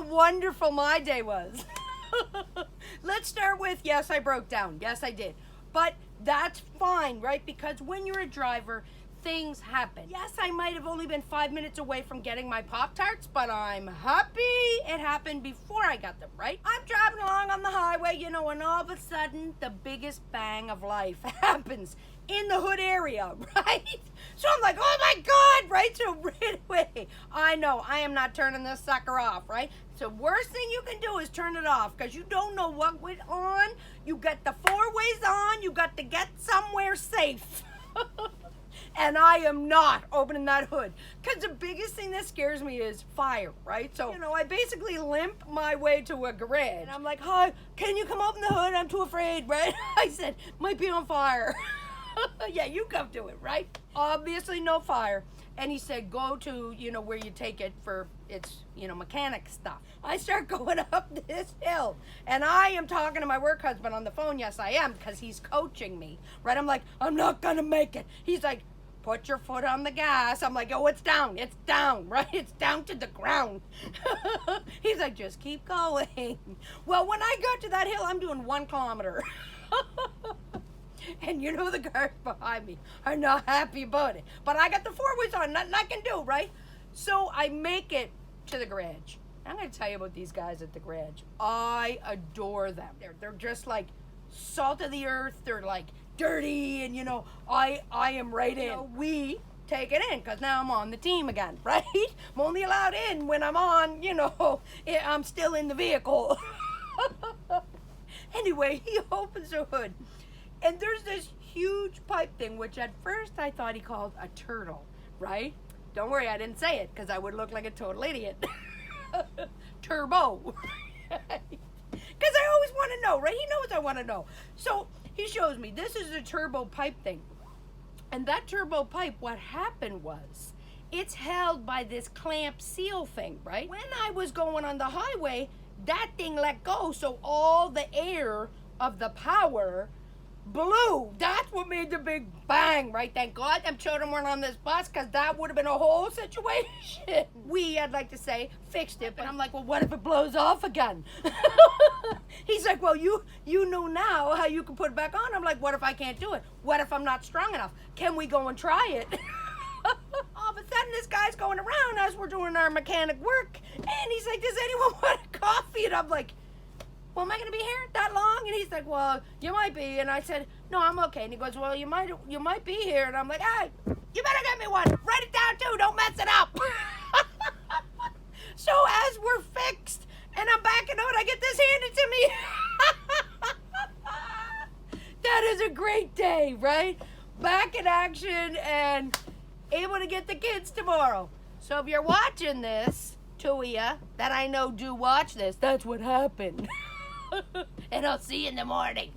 wonderful my day was. Let's start with, yes, I broke down. Yes, I did. But that's fine, right? Because when you're a driver, things happen. Yes, I might have only been 5 minutes away from getting my Pop-Tarts, but I'm happy it happened before I got them, right? I'm driving along on the highway, and all of a sudden, the biggest bang of life happens in the hood area, right? So I'm like, oh my God, right? So right away, I know I am not turning this sucker off, right? So worst thing you can do is turn it off because you don't know what went on. You got the four ways on, you got to get somewhere safe. And I am not opening that hood because the biggest thing that scares me is fire, right? So, I basically limp my way to a garage. And I'm like, hi, can you come open the hood? I'm too afraid, right? I said, might be on fire. Yeah, you come to it, right? Obviously no fire. And he said, go to, where you take it for its, mechanic stuff. I start going up this hill and I am talking to my work husband on the phone. Yes, I am, because he's coaching me, right? I'm like, I'm not gonna make it. He's like, put your foot on the gas. I'm like, oh, it's down, right? It's down to the ground. He's like, just keep going. Well, when I got to that hill, I'm doing 1 kilometer. And the cars behind me are not happy about it. But I got the 4 ways on, nothing I can do, right? So I make it to the garage. I'm going to tell you about these guys at the garage. I adore them. They're just like salt of the earth. They're like dirty, and I am right in. We take it in because now I'm on the team again, right? I'm only allowed in when I'm on, I'm still in the vehicle. Anyway, he opens the hood. And there's this huge pipe thing, which at first I thought he called a turtle, right? Don't worry, I didn't say it because I would look like a total idiot. Turbo. Because I always want to know, right? He knows I want to know. So he shows me, this is a turbo pipe thing. And that turbo pipe, what happened was, it's held by this clamp seal thing, right? When I was going on the highway, that thing let go, so all the air of the power blew. That's what made the big bang, right? Thank God them children weren't on this bus because that would have been a whole situation. We, I'd like to say, fixed it, but I'm like, well, what if it blows off again? He's like, well, you know now how you can put it back on. I'm like, what if I can't do it? What if I'm not strong enough? Can we go and try it? All of a sudden, this guy's going around as we're doing our mechanic work, and he's like, does anyone want a coffee? And I'm like, well, am I going to be here that long? And he's like, well, you might be. And I said, no, I'm okay. And he goes, well, you might be here. And I'm like, hey, you better get me one. Write it down, too. Don't mess it up. So as we're fixed and I'm backing out, I get this handed to me. That is a great day, right? Back in action and able to get the kids tomorrow. So if you're watching this, two of you that I know do watch this, that's what happened. And I'll see you in the morning.